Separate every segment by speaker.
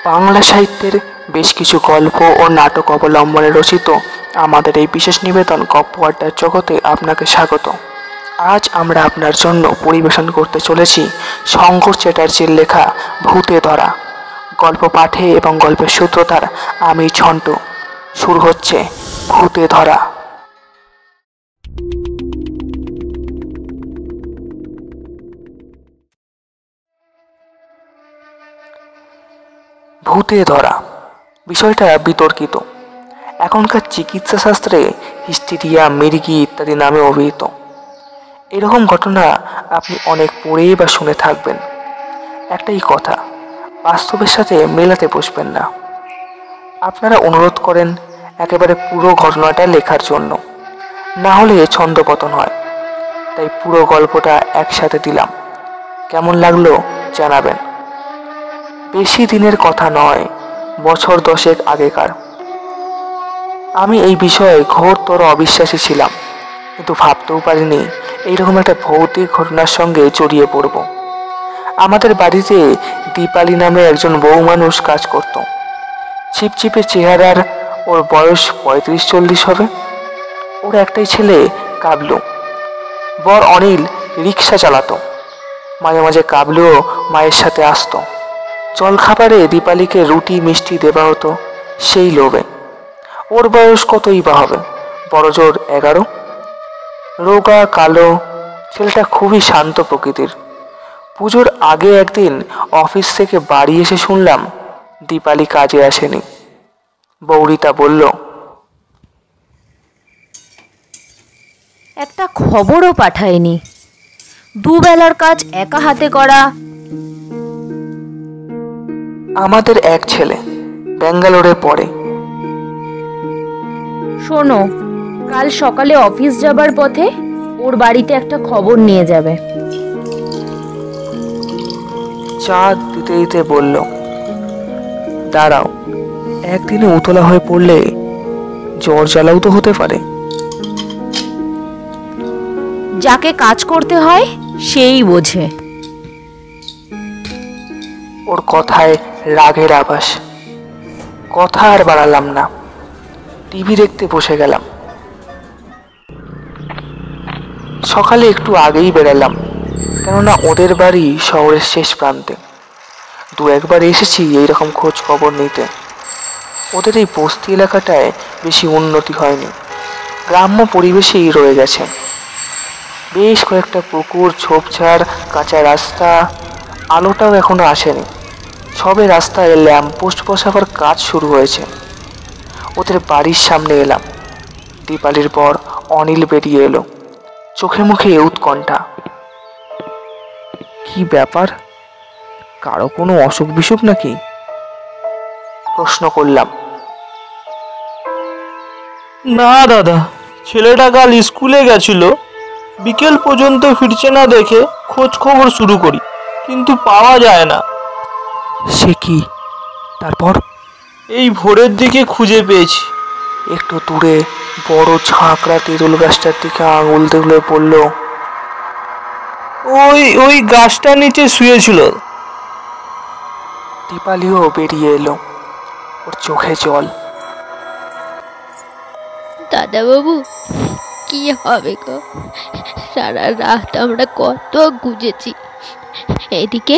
Speaker 1: বাংলা সাহিত্যের বেশ কিছু গল্প ও নাটক অবলম্বনে রচিত আমাদের এই বিশেষ নিবেদন গপ্প আড্ডার জগতে আপনাকে স্বাগত। আজ আমরা আপনার জন্য পরিবেশন করতে চলেছি শঙ্কর চ্যাটার্জির লেখা ভূতে ধরা। গল্প পাঠে এবং গল্পের সূত্রধার আমি ঝন্টু। শুরু হচ্ছে ভূতে ধরা। ভূতে ধরা বিষয়টা বিতর্কিত। এখনকার চিকিৎসা শাস্ত্রে হিস্টিরিয়া, মির্গি ইত্যাদি নামে অভিহিত। এরকম ঘটনা আপনি অনেক পড়ে বা শুনে থাকবেন। একটাই কথা, বাস্তবের সাথে মেলাতে বসবেন না। আপনারা অনুরোধ করেন একেবারে পুরো ঘটনাটা লেখার জন্য, না হলে ছন্দপতন হয়। তাই পুরো গল্পটা একসাথে দিলাম। কেমন লাগলো জানাবেন। বেশি দিনের কথা নয়, বছর 10 আগেকার। আমি এই বিষয়ে ঘোরতর অবিশ্বাসী ছিলাম, কিন্তু ভাবতেও পারিনি এইরকম একটা ভৌতিক ঘটনার সঙ্গে জড়িয়ে পড়ব। আমাদের বাড়িতে দীপালি নামে একজন বউ মানুষ কাজ করত। ছিপছিপে চেহারার, ওর বয়স 35-40 হবে। ওর একটাই ছেলে কাবলু। বর অনিল রিক্সা চালাতো। মাঝে মাঝে কাবলুও মায়ের সাথে আসতো। জলখাবারে দীপালিকে রুটি মিষ্টি দেওয়া হতো সেই লোভে। ওর বয়স কতই বা হবে, বড়জোর 11। রোগা কালো, ছেলেটা খুবই শান্ত প্রকৃতির। পুজোর আগে একদিন অফিস থেকে বাড়ি এসে শুনলাম দীপালি কাজে আসেনি। বৌরিতা বলল,
Speaker 2: একটা খবরও পাঠায়নি। দুবেলার কাজ একা হাতে করা।
Speaker 1: আমাদের এক ছেলে ব্যাঙ্গালোরে পড়ে।
Speaker 2: শোনো, কাল সকালে অফিস যাবার পথে ওর বাড়িতে একটা খবর নিয়ে যাবে।
Speaker 1: চা দিতে দিতে বলল, দাঁড়াও, একদিনে উতলা হয়ে পড়লে জ্বর জ্বালাও তো হতে পারে।
Speaker 2: যাকে কাজ করতে হয় সেই বোঝে।
Speaker 1: ওর কথায় রাগের আভাস। কথা আর বাড়ালাম না, টিভি দেখতে বসে গেলাম। সকালে একটু আগেই বেরালাম, কেননা ওদের বাড়ি শহরের শেষ প্রান্তে। 2-1 এসেছি এইরকম খোঁজ খবর নিতে। ওদের এই বস্তি এলাকাটায় বেশি উন্নতি হয়নি, গ্রাম্য পরিবেশেই রয়ে গেছে। বেশ কয়েকটা পুকুর, ঝোপঝাড়, কাঁচা রাস্তা। আলোটাও এখনো আসেনি, সবে রাস্তায় ল্যাম্পপোস্ট বসাবার কাজ শুরু হয়েছে। ওদের বাড়ির সামনে এলাম। দীপালির পর অনিল বেরিয়ে এলো, চোখে মুখে উৎকণ্ঠা। কি ব্যাপার, কারো কোনো অসুখ বিসুখ নাকি? প্রশ্ন করলাম।
Speaker 3: না দাদা, ছেলেটা কাল স্কুলে গেছিল, বিকেল পর্যন্ত ফিরছে না দেখে খোঁজ খবর শুরু করি, কিন্তু পাওয়া যায় না।
Speaker 1: সে কি? তারপর?
Speaker 3: এই ভোরের দিকে খুঁজে পেয়েছি।
Speaker 1: একটু দূরে বড় ঝাঁকড়া তেঁতুল গাছটার দিকে আঙুল তুলে বলল,
Speaker 3: ওই ওই গাছটার নিচে শুয়েছিল।
Speaker 1: দীপালিও বেরিয়ে এলো, ওর চোখে জল।
Speaker 4: দাদাবাবু, কি হবে গো? সারা রাত আমরা কত খুঁজেছি। এদিকে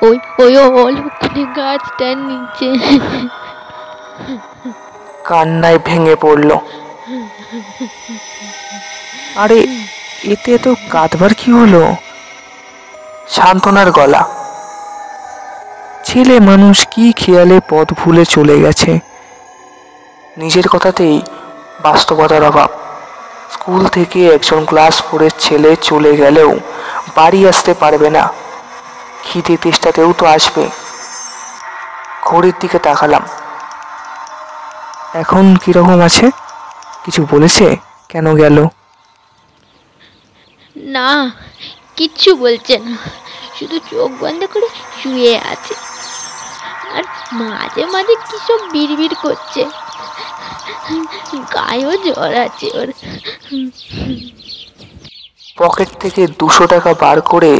Speaker 4: ওই ওই অলক্ষণে গাছটার নিচে।
Speaker 1: কান্নায় ভেঙে পড়ল। আরে এতে তো কাঁদবার কি হলো? সান্ত্বনার গলা। ছেলে মানুষ কি খেয়ালে পথ ভুলে চলে গেছে। নিজের কথাতেই বাস্তবতার অভাব। স্কুল থেকে একজন ক্লাস 4-এর ছেলে চলে গেলেও বাড়ি আসতে পারবে না, খিদে তেষ্টাতেও তো আসবে। ঘড়ির দিকে তাকালাম। এখন কিরকম আছে? কিছু বলেছে? কেন গেল?
Speaker 4: না, কিচ্ছু বলছে না, শুধু চোখ বন্ধ করে শুয়ে আছে। আর মাঝে মাঝে কি সব বিড়বিড় করছে। গায়েও জ্বর আছে ওর।
Speaker 1: পকেট থেকে 200 টাকা বার করে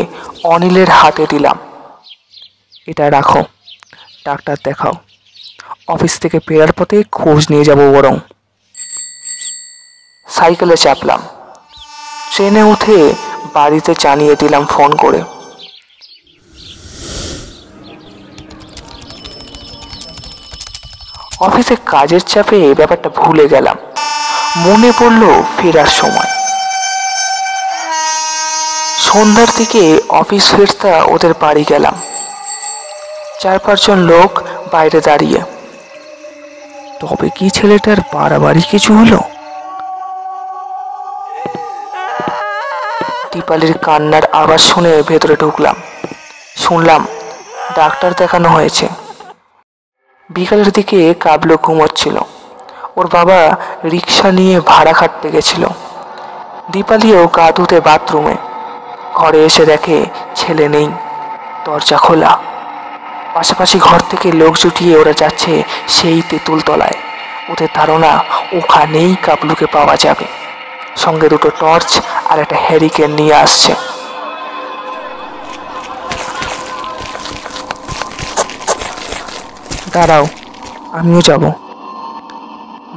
Speaker 1: অনিলের হাতে দিলাম। এটা রাখো, ডাক্তার দেখাও। অফিস থেকে ফেরার পথে খোঁজ নিয়ে যাব বরং। সাইকেলে চাপলাম। ট্রেনে উঠে বাড়িতে জানিয়ে দিলাম ফোন করে। অফিসে কাজের চাপে ব্যাপারটা ভুলে গেলাম। মনে পড়লো ফেরার সময়। সন্ধ্যার দিকে অফিস ফেরতা ওদের বাড়ি গেলাম। 4-5 জন লোক বাইরে দাঁড়িয়ে। তবে কি ছেলেটার বাড়াবাড়ি কিছু হলো? দীপালির কান্নার আওয়াজ শুনে ভেতরে ঢুকলাম। শুনলাম ডাক্তার দেখানো হয়েছে। বিকালের দিকে কাবলু ঘুমোচ্ছিল। ওর বাবা রিক্সা নিয়ে ভাড়া খাটতে গেছিল। দীপালিও গা ধুতে বাথরুমে। ঘরে এসে দেখে ছেলে নেই, দরজা খোলা। পাশাপাশি ঘর থেকে লোক জুটিয়ে ওরা যাচ্ছে সেই তেঁতুল তলায়। ওদের ধারণা ওখানেই কাবলুকে পাওয়া যাবে। সঙ্গে 2টো টর্চ আর একটা হ্যারিকেন নিয়ে আসছে। দাঁড়াও, আমিও যাব।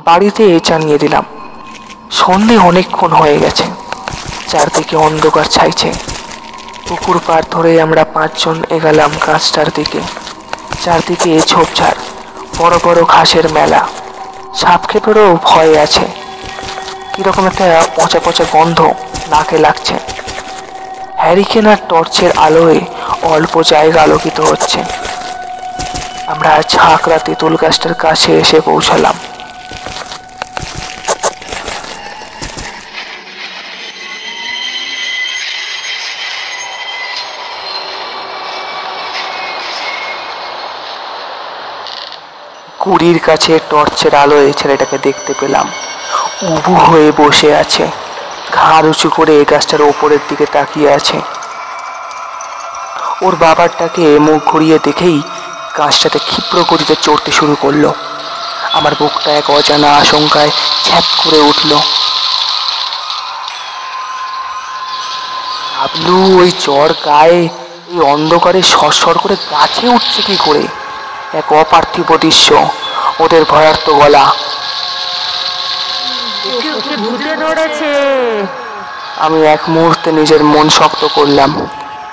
Speaker 1: বাড়িতে জানিয়ে দিলাম। সন্ধে অনেকক্ষণ হয়ে গেছে। চারদিকে অন্ধকার ছাইছে। পুকুর পাড় ধরে আমরা 5 জন এগালাম গাছটার দিকে। চারদিকে ঝোপঝাড়, বড় বড় ঘাসের মেলা। সাপ খেপেরও ভয় আছে। কিরকম একটা পচা পচা গন্ধ নাকে লাগছে। হ্যারিকেন আর টর্চের আলোয় অল্প জায়গা আলোকিত হচ্ছে। আমরা ঝাঁকড়া তেঁতুল গাছটার কাছে এসে পৌঁছালাম। কুড়ির কাছে টর্চের আলোয় ছেলেটাকে দেখতে পেলাম। উবু হয়ে বসে আছে, ঘাড় উঁচু করে গাছটার ওপরের দিকে তাকিয়ে আছে। ওর বাবারটাকে মুখ ঘুরিয়ে দেখেই গাছটাতে ক্ষিপ্র গতিতে চড়তে শুরু করলো। আমার বুকটা এক অজানা আশঙ্কায় ছ্যাপ করে উঠল। আবলু ওই জ্বর গায়ে এই অন্ধকারে সরসর করে গাছে উঠছে কি করে? এক অপার্থিব দৃশ্য। ওদের ভয়ার্ত গলা। আমি এক মুহূর্তে নিজের মন শক্ত করলাম।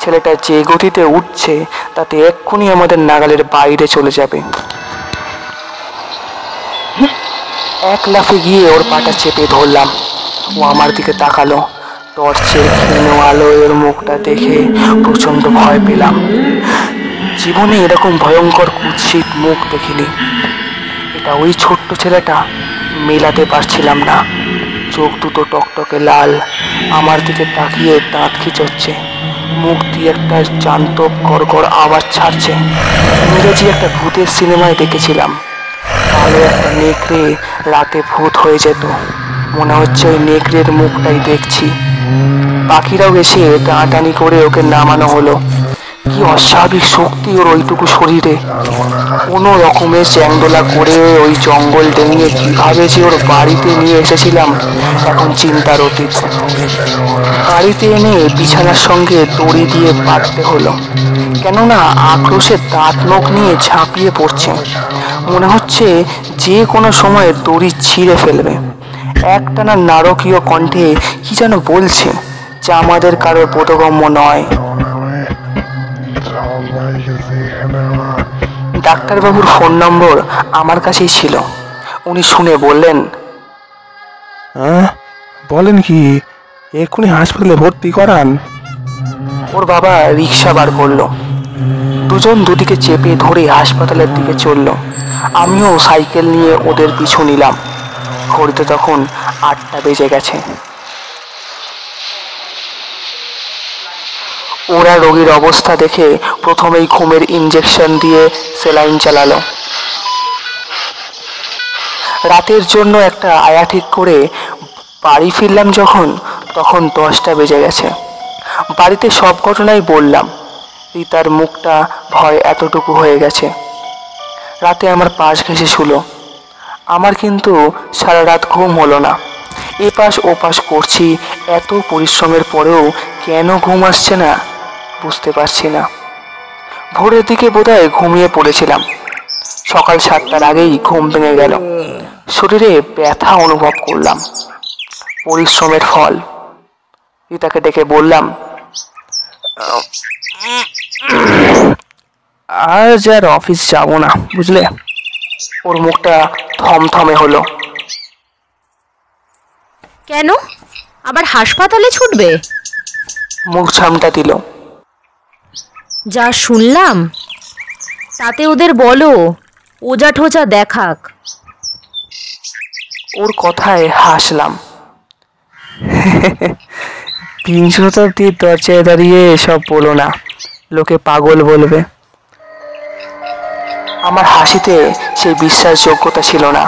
Speaker 1: ছেলেটা যে গতিতে উঠছে তাতে এক্ষুনি আমাদের নাগালের বাইরে চলে যাবে। এক লাফে গিয়ে ওর পাটা চেপে ধরলাম। ও আমার দিকে তাকালো। টর্চের ক্ষীণ আলোয় ওর মুখটা দেখে প্রচন্ড ভয় পেলাম। জীবনে এরকম ভয়ঙ্কর কুৎসিত মুখ দেখিনি। এটা ওই ছোট্ট ছেলেটা? মেলাতে পারছিলাম না। চোখ দুটো টকটকে লাল, আমার দিকে তাকিয়ে দাঁত খিচচ্ছে। মুখ দিয়ে একটা জান্তব গড়গড় আওয়াজ ছাড়ছে। ইংরেজি একটা ভূতের সিনেমায় দেখেছিলাম। কালো একটা নেকড়ে রাতে ভূত হয়ে যেত। মনে হচ্ছে ওই নেকড়ের মুখটাই দেখছি। পাখিরাও এসে টানাটানি করে ওকে নামানো হলো। কি অস্বাভাবিক শক্তি ওর ওইটুকু শরীরে। কোনো রকমের চ্যাংদোলা করে ওই জঙ্গল ডিঙিয়ে কিভাবে যে ওর বাড়িতে নিয়ে এসেছিলাম এখন চিন্তার অতীত। বাড়িতে এনে বিছানার সঙ্গে দড়ি দিয়ে বাঁধতে হলো, কেননা আক্রোশে দাঁত নখ নিয়ে ঝাঁপিয়ে পড়ছে। মনে হচ্ছে যে কোনো সময় দড়ি ছিঁড়ে ফেলবে। একটানা নারকীয় কণ্ঠে কি যেন বলছে, যা আমাদের কারোর বোধগম্য নয়। ডাক্তারবাবুর ফোন নম্বর আমার কাছেই ছিল। উনি শুনে বললেন,
Speaker 5: বলেন কি, এক্ষুনি হাসপাতালে ভর্তি করান।
Speaker 1: ওর বাবা রিক্সা বার করলো। দুজন দুদিকে চেপে ধরে হাসপাতালের দিকে চলল। আমিও সাইকেল নিয়ে ওদের পিছু নিলাম। ঘড়িতে তখন 8টা বেজে গেছে। ওরা রোগীর অবস্থা দেখে প্রথমেই ঘুমের ইঞ্জেকশন দিয়ে সেলাইন চালালো। রাতের জন্য একটা আয়া ঠিক করে বাড়ি ফিরলাম যখন, তখন 10টা বেজে গেছে। বাড়িতে সব ঘটনাই বললাম। রীতার মুখটা ভয় এতটুকু হয়ে গেছে। রাতে আমার পাশ ঘেঁষে শুলো। আমার কিন্তু সারা রাত ঘুম হলো না। এপাশ ওপাশ করছি, এত পরিশ্রমের পরেও কেন ঘুম আসছে না বুঝতে পারছি না। ভোরের দিকে বোধহয় ঘুমিয়ে পড়েছিলাম। সকাল 7টার আগেই ঘুম ভেঙে গেল। শরীরে ব্যথা অনুভব করলাম, পরিশ্রমের ফল। রিতাকে ডেকে বললাম, আজ আর অফিস যাব না, বুঝলে। ওর মুখটা থমথমে হলো।
Speaker 2: কেন আবার হাসপাতালে ছুটবে?
Speaker 1: মুখ ঝামটা দিল।
Speaker 2: যা শুনলাম তাতে ওদের বলো ওজা ঠোজা দেখাক।
Speaker 1: ওর কথায় হাসলাম। 3 শতাব্দীর দরজায় দাঁড়িয়ে এসব বলো না, লোকে পাগল বলবে। আমার হাসিতে সেই বিশ্বাসযোগ্যতা ছিল না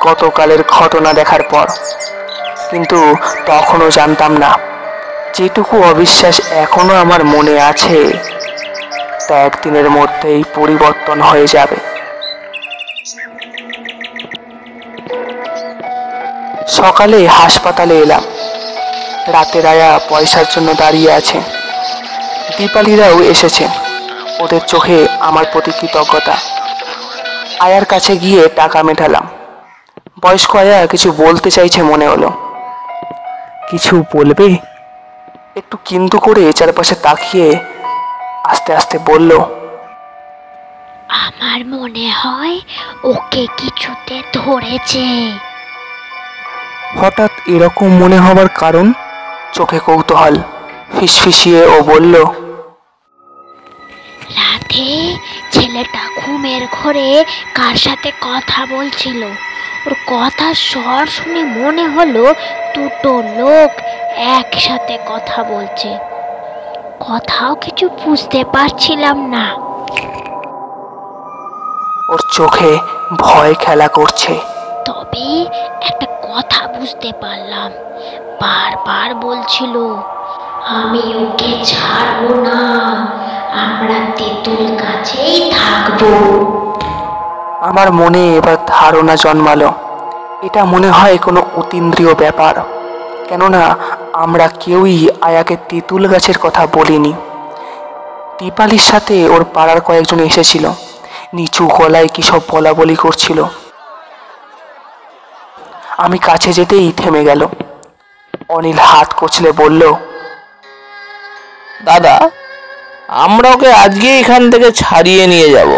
Speaker 1: গতকালের ঘটনা দেখার পর। কিন্তু তখনও জানতাম না যেটুকু অবিশ্বাস এখনো আমার মনে আছে তা একদিনের মধ্যেই পরিবর্তন হয়ে যাবে। সকালে হাসপাতালে এলাম। রাতের আয়া পয়সার জন্য দাঁড়িয়ে আছে। দীপালিরাও এসেছে। ওদের চোখে আমার প্রতি কৃতজ্ঞতা। আয়ার কাছে গিয়ে টাকা মেটালাম। বয়স্ক আয়া কিছু বলতে চাইছে মনে হলো। কিছু বলবে? একটু কিন্তু করে চারপাশে তাকিয়ে আস্তে আস্তে বলল,
Speaker 4: আমার মনে হয় ওকে কিছুতে ধরেছে।
Speaker 1: হঠাৎ এরকম মনে হবার কারণ? চোখে কৌতূহল। ফিসফিসিয়ে ও বলল,
Speaker 4: রাতে ছেলেটা ঘুমের ঘরে কার সাথে কথা বলছিল। ওর কথার স্বর শুনে মনে হলো দুটো লোক একসাথে কথা বলছে। কথাও কিছু বুঝতে পারছিলাম না।
Speaker 1: ওর চোখে ভয় খেলা করছে।
Speaker 4: তবে একটা কথা বুঝতে পারলাম, বারবার বলছিল আমি ওকে ছাড়বো না, আমরা তেঁতুল গাছেই থাকবো।
Speaker 1: আমার মনে এবার ধারণা জন্মালো, এটা মনে হয় কোনো অতীন্দ্রিয় ব্যাপার। কেননা আমরা কেউই আয়াকে তেঁতুল গাছের কথা বলিনি। দীপালির সাথে ওর পাড়ার কয়েকজন এসেছিল, নিচু গলায় কি সব বলা বলি করছিল। আমি কাছে যেতেই থেমে গেল। অনিল হাত কচলে বলল,
Speaker 3: দাদা, আমরা ওকে আজকে এখান থেকে ছাড়িয়ে নিয়ে যাব।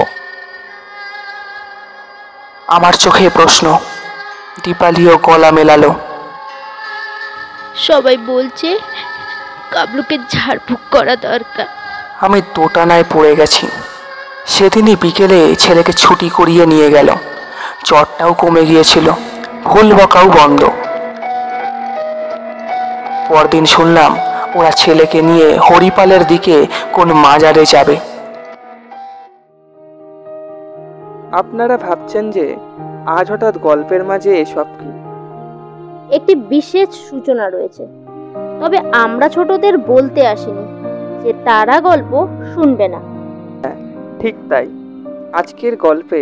Speaker 1: আমার চোখে প্রশ্ন। দীপালিও গলা মেলালো।
Speaker 4: সবাই বলছে কাবলুকে ঝাড়ফুঁক করা দরকার।
Speaker 1: আমি দোটানায় পড়ে গেছি। সেদিনই বিকেলে ছেলেকে ছুটি করিয়ে নিয়ে গেল। জ্বরটাও কমে গিয়েছিল, ভুল বকাও বন্ধ। পরদিন শুনলাম ওরা ছেলেকে নিয়ে হরিপালের দিকে কোন মাজারে যাবে। আপনারা ভাবছেন যে আজ হঠাৎ গল্পের মাঝে এসব কি?
Speaker 2: একটি বিশেষ সূচনা রয়েছে, তবে আমরা ছোটদের বলতে আসিনি যে তারা গল্প শুনবে না।
Speaker 1: ঠিক তাই, আজকের গল্পে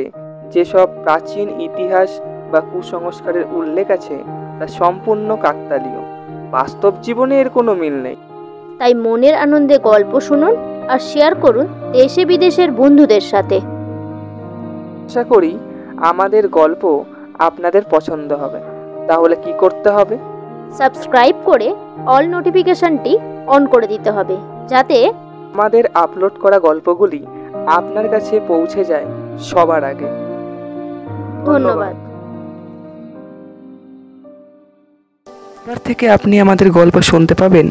Speaker 1: যেসব প্রাচীন ইতিহাস বা কুসংস্কারের উল্লেখ আছে তা সম্পূর্ণ কাকতালীয়। বাস্তব জীবনে এর কোনো মিল নেই।
Speaker 2: তাই মনের আনন্দে গল্প শুনুন আর শেয়ার করুন দেশে বিদেশের বন্ধুদের সাথে।
Speaker 1: আশা করি আমাদের গল্প আপনাদের পছন্দ হবে। তাহলে কি করতে হবে?
Speaker 2: সাবস্ক্রাইব করে অল নোটিফিকেশনটি অন করে দিতে হবে, যাতে
Speaker 1: আমাদের আপলোড করা গল্পগুলি আপনার কাছে পৌঁছে যায় সবার আগে।
Speaker 2: ধন্যবাদ।
Speaker 1: এবার থেকে আপনি আমাদের গল্প শুনতে পাবেন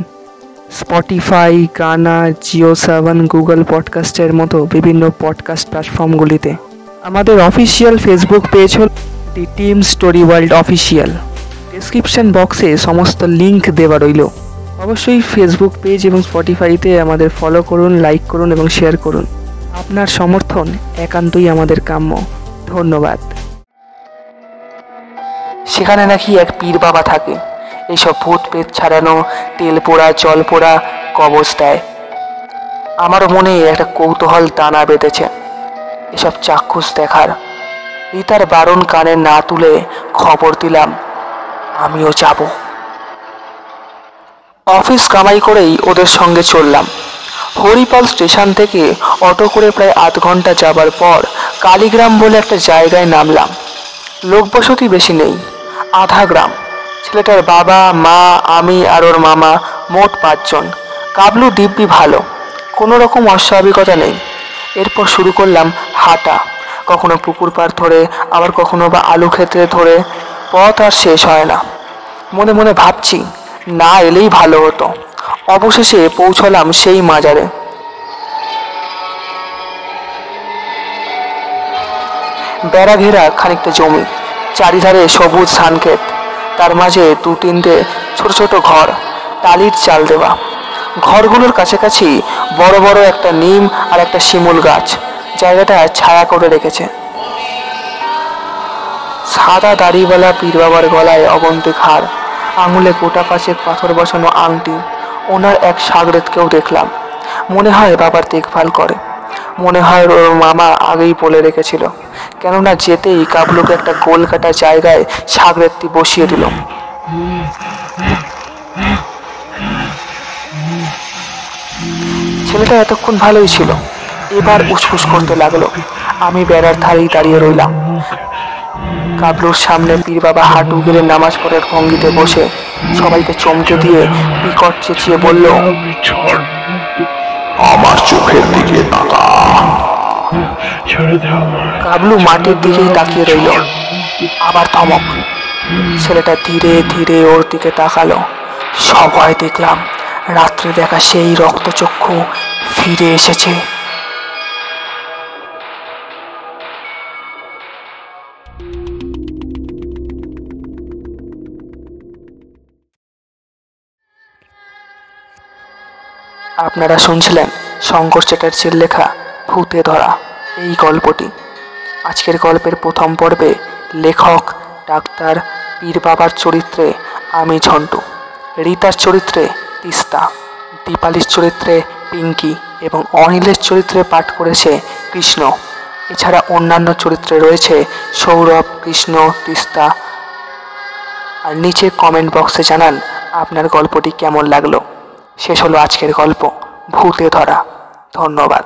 Speaker 1: স্পটিফাই, গানা, জিও সাভান, গুগল পডকাস্টের মতো বিভিন্ন পডকাস্ট প্ল্যাটফর্মগুলিতে। আমাদের অফিসিয়াল ফেসবুক পেজ হল দি team story world official. Description বক্সে সমস্ত লিংক দেওয়া রইল। অবশ্যই ফেসবুক পেজ এবং স্পটিফাইতে আমাদের ফলো করুন, লাইক করুন এবং শেয়ার করুন। আপনার সমর্থন একান্তই আমাদের কাম্য। ধন্যবাদ। সেখানে নাকি এক পীর বাবা থাকে, এইসব ভূত পেট ছাড়ানো, তেল পোড়া, জল পোড়া কবজ দেয়। আমার মনে একটা কৌতূহল দানা বেঁধেছে এসব চাক্ষুষ দেখার। রিতার বারণ কানে না তুলে খবর দিলাম আমিও যাব। অফিস কামাই করেই ওদের সঙ্গে চললাম। হরিপাল স্টেশন থেকে অটো করে প্রায় আধ ঘন্টা যাবার পর কালীগ্রাম বলে একটা জায়গায় নামলাম। লোকবসতি বেশি নেই, আধা গ্রাম। ছেলেটার বাবা, মা, আমি আর ওর মামা, মোট 5 জন। কাবলু দিব্যি ভালো, কোনো রকম অস্বাভাবিকতা নেই। এরপর শুরু করলাম হাঁটা, কখনো পুকুর পাড় ধরে, আবার কখনো বা আলু ক্ষেতে ধরে। পথ আর শেষ হয় না। মনে মনে ভাবছি না এলেই ভালো হতো। অবশেষে পৌঁছলাম সেই মাজারে। বেড়া ঘেরা খানিকটা জমি, চারিধারে সবুজ ধানক্ষেত, তার মাঝে 2-3টে ছোট ছোট ঘর, টালির চাল দেওয়া। ঘরগুলোর কাছাকাছি বড় বড় একটা নিম আর একটা শিমুল গাছ জায়গাটা ছায়া করে রেখেছে। সাদা দাড়িওয়ালা পীর বাবার গলায় অগন্তিক হার, আঙুলে গোটা 5 পাথর বসানো আংটি। ওনার এক সাগরেদকেও দেখলাম, মনে হয় বাবার দেখভাল করে। মনে হয় ওর মামা আগেই বলে রেখেছিল, কেননা যেতেই কাবলুকে একটা গোল কাটা জায়গায় সাগরেদটি বসিয়ে দিল। ছেলেটা এতক্ষণ ভালোই ছিল, এবার উসফুস করতে লাগলো। আমি বেড়ার ধারেই দাঁড়িয়ে রইলাম। কাবলুর সামনে পীর বাবা হাঁটু গেড়ে নামাজ পড়ার ভঙ্গিতে বসে সবাইকে চমকে দিয়ে বিকট চেঁচিয়ে বলল,
Speaker 5: আমার চোখের দিকে তাকা।
Speaker 1: কাবলু মাটির দিকেই তাকিয়ে রইল। আবার ধমক। ছেলেটা ধীরে ধীরে ওর দিকে তাকালো। সবাই দেখলাম রাত্রে দেখা সেই রক্তচক্ষু ফিরে এসেছে। আপনারা শুনছিলেন শঙ্কর চ্যাটার্জির লেখা ভূতে ধরা এই গল্পটি। আজকের গল্পের প্রথম পর্বে লেখক ডাক্তার পীর বাবার চরিত্রে আমি ঝন্টু, রীতার চরিত্রে তিস্তা, দীপালির চরিত্রে পিঙ্কি এবং অনিলের চরিত্রে পাঠ করেছে কৃষ্ণ। এছাড়া অন্যান্য চরিত্রে রয়েছে সৌরভ, কৃষ্ণ, তিস্তা। আর নিচে কমেন্ট বক্সে জানান আপনার গল্পটি কেমন লাগলো। শেষ হলো আজকের গল্প ভূতে ধরা। ধন্যবাদ।